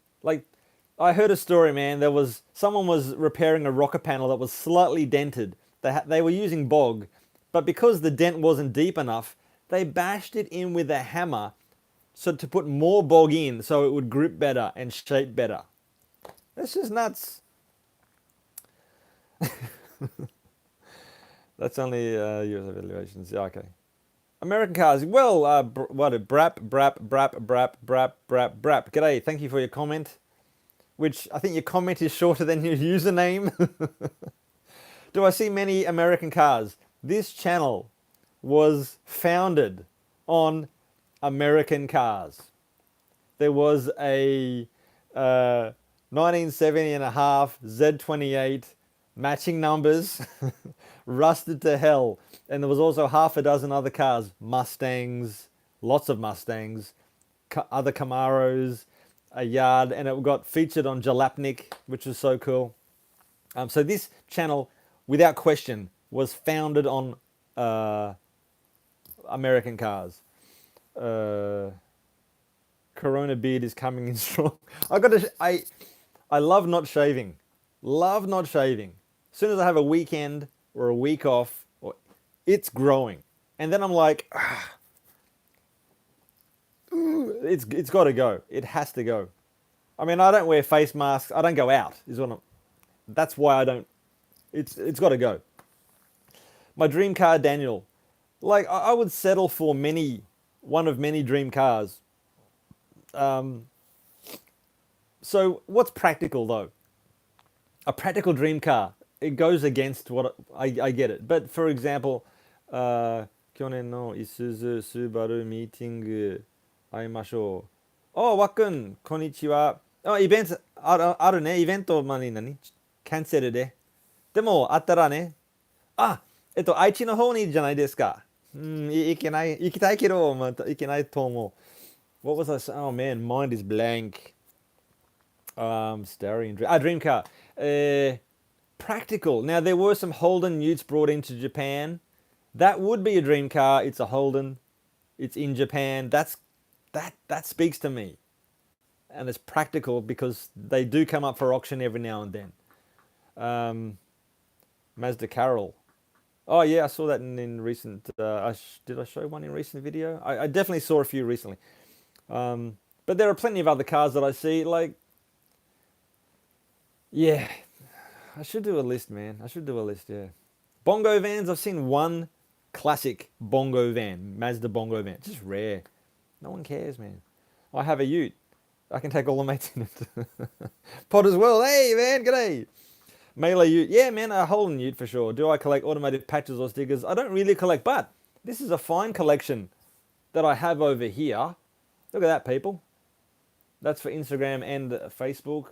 [SPEAKER 1] I heard a story, man. Someone was repairing a rocker panel that was slightly dented. They were using bog, but because the dent wasn't deep enough, they bashed it in with a hammer to put more bog in so it would grip better and shape better. That's just nuts. That's only US evaluations. Yeah, okay. American cars. Well, what a brap. G'day. Thank you for your comment. Which I think your comment is shorter than your username. Do I see many American cars? This channel was founded on American cars. There was a 1970 and a half Z28 matching numbers, rusted to hell. And there was also half a dozen other cars, Mustangs, lots of Mustangs, other Camaros, a yard, and it got featured on Jalapnik, which was so cool. So this channel, without question, was founded on American cars. Corona beard is coming in strong. I love not shaving. Love not shaving. As soon as I have a weekend or a week off, it's growing. And then I'm like, it's got to go. It has to go. I mean, I don't wear face masks. I don't go out. That's why I don't. It's got to go. My dream car, Daniel. Like I would settle for one of many dream cars. So what's practical though? A practical dream car. It goes against what I get it. But for example, 去年のいすずスバルミーティング会いましょう。お、わっくん、こんにちは。あ、イベントあるね。イベントまで何キャンセルで。でも、あったらね。あ、愛知の方にじゃないですか。行けない。行きたいけど、また行けないと思う。What was I saying? Oh man, mind is blank. Staring. Dream car. Practical. Now, there were some Holden Utes brought into Japan. That would be a dream car. It's a Holden. It's in Japan. That speaks to me. And it's practical because they do come up for auction every now and then. Mazda Carol. Oh yeah, I saw that in recent. Did I show one in recent video? I definitely saw a few recently. But there are plenty of other cars that I see. Like, yeah, I should do a list, man. I should do a list. Yeah, bongo vans. I've seen one classic bongo van, Mazda bongo van. It's just rare. No one cares, man. I have a Ute. I can take all the mates in it. Pod as well. Hey, man, g'day. Melee Ute. Yeah, man, a Holden Ute for sure. Do I collect automotive patches or stickers? I don't really collect, but this is a fine collection that I have over here. Look at that, people. That's for Instagram and Facebook.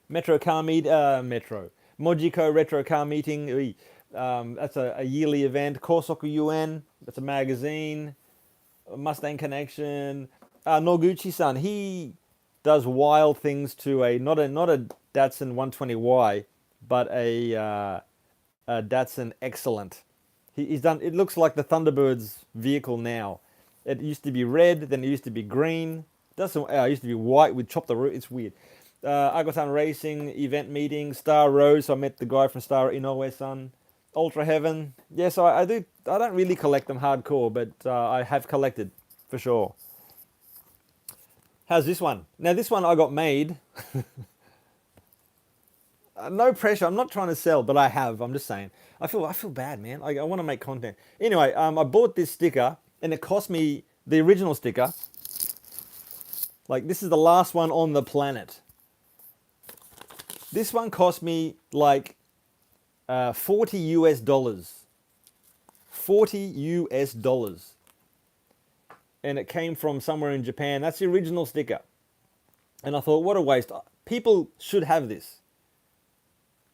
[SPEAKER 1] Metro car meet, Mojiko Retro Car Meeting. That's a yearly event. Kosoku UN. That's a magazine. Mustang Connection. Noguchi-san, he does wild things to not a Datsun 120Y, but a Datsun Excellent. He's done. It looks like the Thunderbird's vehicle now. It used to be red, then it used to be green. It used to be white with chopped the roof. It's weird. Agotan Racing, event meeting, Star Road. So I met the guy from Star Inoue-san. Ultra Heaven. Yeah, so I do. I don't really collect them hardcore, but I have collected for sure. How's this one? Now this one I got made. No pressure. I'm not trying to sell, but I have. I'm just saying. I feel bad, man. I want to make content. Anyway, I bought this sticker, and it cost me the original sticker. Like, this is the last one on the planet. This one cost me like $40 US. $40 US. And it came from somewhere in Japan. That's the original sticker. And I thought, what a waste. People should have this.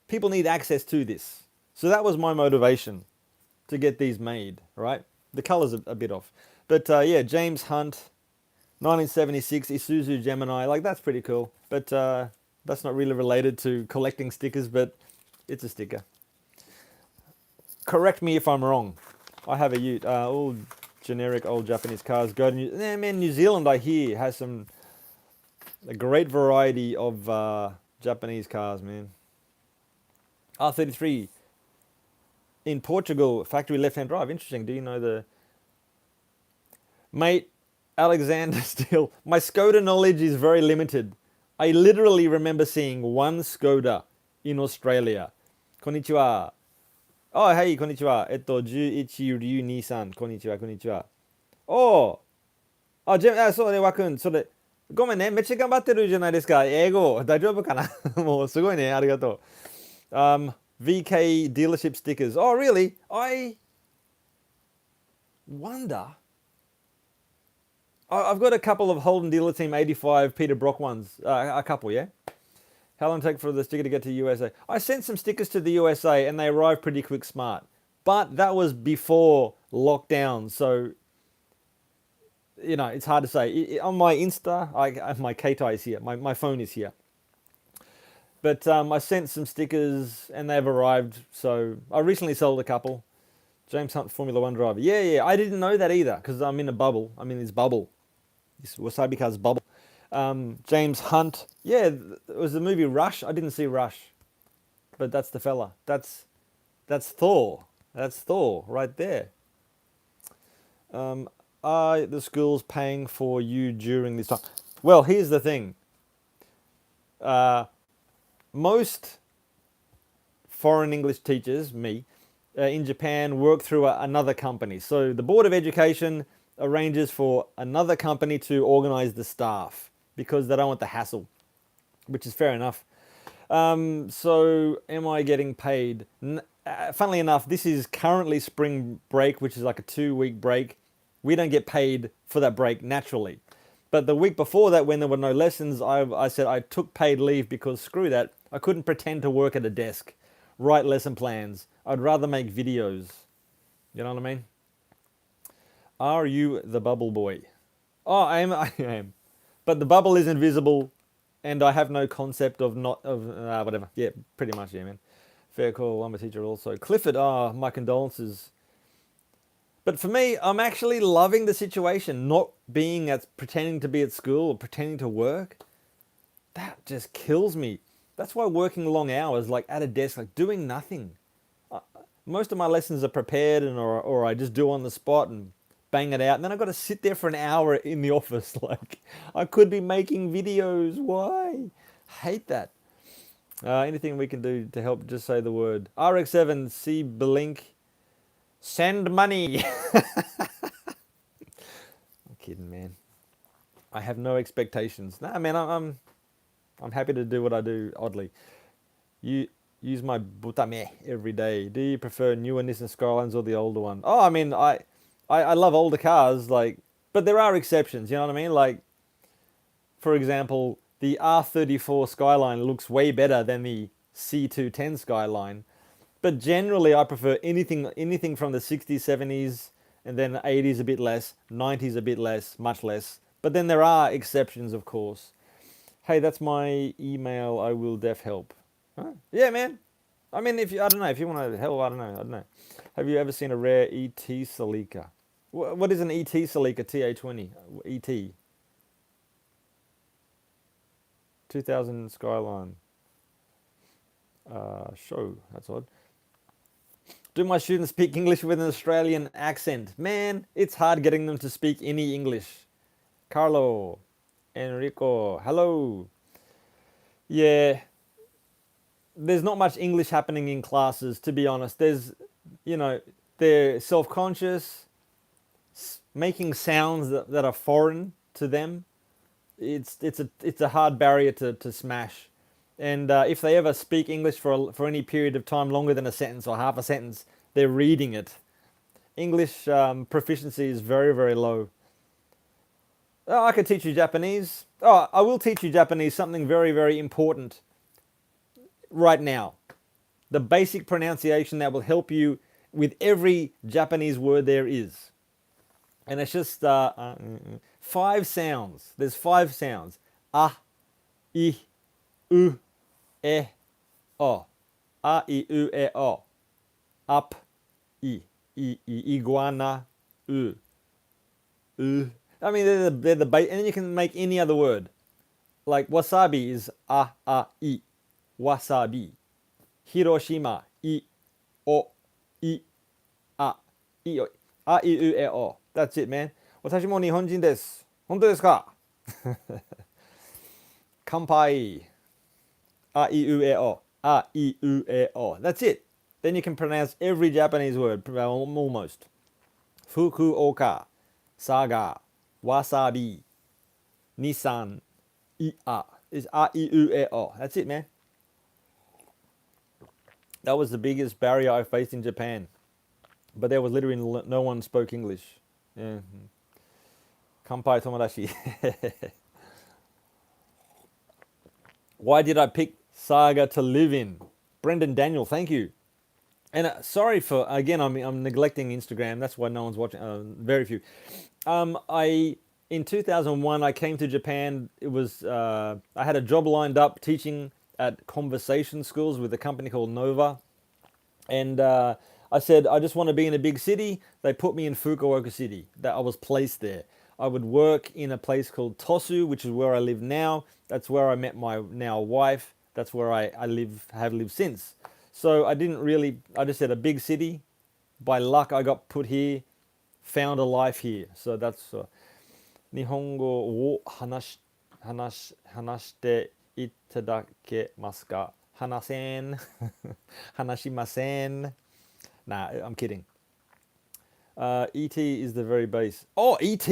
[SPEAKER 1] People need access to this. So that was my motivation to get these made, right? The color's a bit off. But yeah, James Hunt, 1976 Isuzu Gemini. Like, that's pretty cool. But that's not really related to collecting stickers, but it's a sticker. Correct me if I'm wrong. I have a Ute. All generic old Japanese cars. Go to New Zealand, I hear, has a great variety of Japanese cars, man. R33 in Portugal, factory left-hand drive. Interesting. Do you know the... Mate, Alexander Steele, my Skoda knowledge is very limited. I literally remember seeing one Skoda in Australia. Konnichiwa. あ、はい、こんにちは。11リュウニさん、こんにちは、こんにちは。おー、そうね、わくん、それ、ごめんね、めっちゃ頑張ってるじゃないですか。英語、大丈夫かな？もうすごいね、ありがとう。VK dealership stickers. Oh, really? I wonder. I've got a couple of Holden Dealer Team 85 Peter Brock ones. A couple, yeah? How long take for the sticker to get to USA? I sent some stickers to the USA and they arrived pretty quick smart. But that was before lockdown, so it's hard to say. On my Insta, my Keitai is here. My phone is here. But I sent some stickers and they've arrived. So I recently sold a couple. James Hunt, Formula One driver. Yeah, yeah. I didn't know that either because I'm in a bubble. I'm in this bubble. This WasabiCars bubble. James Hunt. Yeah, it was the movie Rush. I didn't see Rush. But that's the fella. That's Thor. That's Thor right there. Are the schools paying for you during this time? Well, here's the thing. Uh, most foreign English teachers, me, in Japan work through another company. So the Board of Education arranges for another company to organize the staff because they don't want the hassle, which is fair enough. So am I getting paid? Funnily enough, this is currently spring break, which is like a 2-week break. We don't get paid for that break naturally. But the week before that, when there were no lessons, I said I took paid leave because screw that. I couldn't pretend to work at a desk, write lesson plans. I'd rather make videos. You know what I mean? Are you the bubble boy? Oh, I am. I am. But the bubble is invisible, and I have no concept of not of whatever. Yeah, pretty much. Yeah, man. Fair call. I'm a teacher also. Clifford. Ah, my condolences. But for me, I'm actually loving the situation. Not being at pretending to be at school or pretending to work. That just kills me. That's why working long hours, like at a desk, like doing nothing. Most of my lessons are prepared or I just do on the spot and bang it out. And then I've got to sit there for an hour in the office. Like, I could be making videos. Why? Hate that. Anything we can do to help, just say the word. RX7, C Blink, send money. I'm kidding, man. I have no expectations. Nah, man, I'm happy to do what I do, oddly. You use my butame every day. Do you prefer newer Nissan Skylines or the older one? Oh, I mean, I love older cars, like, but there are exceptions, you know what I mean? Like, for example, the R34 Skyline looks way better than the C210 Skyline. But generally, I prefer anything from the 60s, 70s, and then 80s a bit less, 90s a bit less, much less. But then there are exceptions, of course. Hey, that's my email. I will def help. Huh? Yeah, man. I mean, I don't know, if you want to help, I don't know. Have you ever seen a rare ET Celica? What is an ET Celica TA20? ET 2000 Skyline. Show. That's odd. Do my students speak English with an Australian accent? Man, it's hard getting them to speak any English. Carlo, Enrico, hello. Yeah, there's not much English happening in classes, to be honest. You know, they're self-conscious, making sounds that are foreign to them. It's a hard barrier to smash. And if they ever speak English for any period of time longer than a sentence or half a sentence, they're reading it. English proficiency is very, very low. Oh, I could teach you Japanese. Oh, I will teach you Japanese, something very, very important right now. The basic pronunciation that will help you with every Japanese word there is. And it's just 5 sounds. There's 5 sounds. Ah, I, u, e, o. A, I, u, e, o. Up, iguana, u. I mean, they're the base, and then you can make any other word. Like wasabi is a, I. Wasabi. Hiroshima, I, o, I, a. I, o. A, I, u, e, o. That's it, man. 私も日本人です。本当ですか？乾杯。あいうえお。あいうえお。That's it. Then you can pronounce every Japanese word, almost. Fukuoka, Saga, Wasabi, Nissan, Ia. Is A-I-U-E-O. That's it, man. That was the biggest barrier I faced in Japan. But there was literally no one spoke English. Yeah. Kanpai tomodachi. Why did I pick Saga to live in? Brendan Daniel, thank you. And sorry for, again, I'm neglecting Instagram. That's why no one's watching. Very few. In 2001, I came to Japan. It was I had a job lined up teaching at conversation schools with a company called Nova, and I said I just want to be in a big city. They put me in Fukuoka City. That I was placed there. I would work in a place called Tosu, which is where I live now. That's where I met my now wife. That's where I have lived since. So I didn't really. I just said a big city. By luck, I got put here. Found a life here. So that's. 日本語を話していただけますか話せん話しません Nah, I'm kidding. ET is the very base. Oh, ET?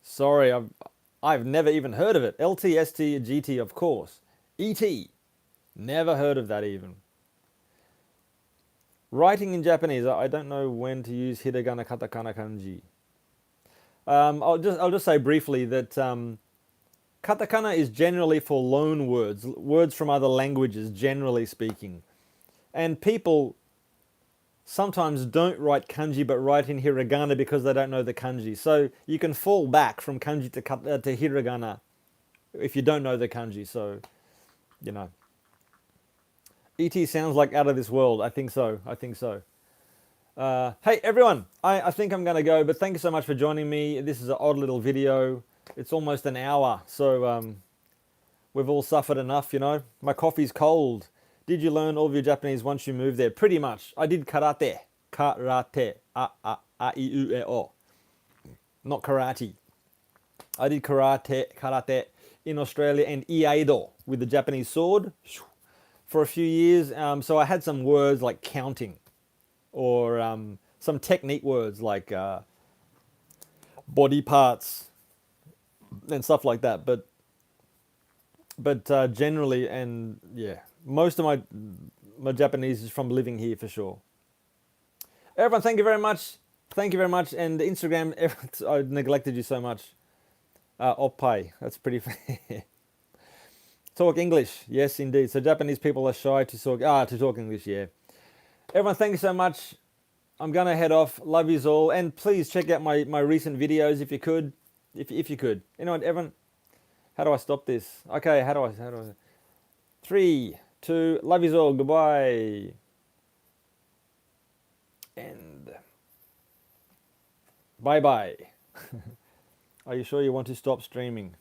[SPEAKER 1] Sorry, I've never even heard of it. LT, ST, GT, of course. ET. Never heard of that even. Writing in Japanese, I don't know when to use hiragana, katakana, kanji. I'll just say briefly that katakana is generally for loan words, words from other languages, generally speaking. And people sometimes don't write kanji but write in hiragana because they don't know the kanji. So you can fall back from kanji to hiragana if you don't know the kanji. So, you know. ET sounds like out of this world. I think so. Hey everyone, I think I'm going to go, but thank you so much for joining me. This is an odd little video. It's almost an hour, so we've all suffered enough, you know. My coffee's cold. Did you learn all of your Japanese once you moved there? Pretty much. I did karate. Karate. A-I-U-E-O. Not karate. I did karate in Australia and iaido with the Japanese sword for a few years. So I had some words like counting. Or some technique words like body parts and stuff like that. But generally, and yeah, most of my Japanese is from living here for sure. Everyone, thank you very much. Thank you very much. And Instagram, I neglected you so much. Oppai, that's pretty fair. Talk English, yes indeed. So Japanese people are shy to talk English, yeah. Everyone, thank you so much. I'm going to head off. Love yous all. And please check out my recent videos if you could. If you could. You know what, everyone? How do I stop this? Okay, how do I 3, 2, love yous all. Goodbye. And bye-bye. Are you sure you want to stop streaming?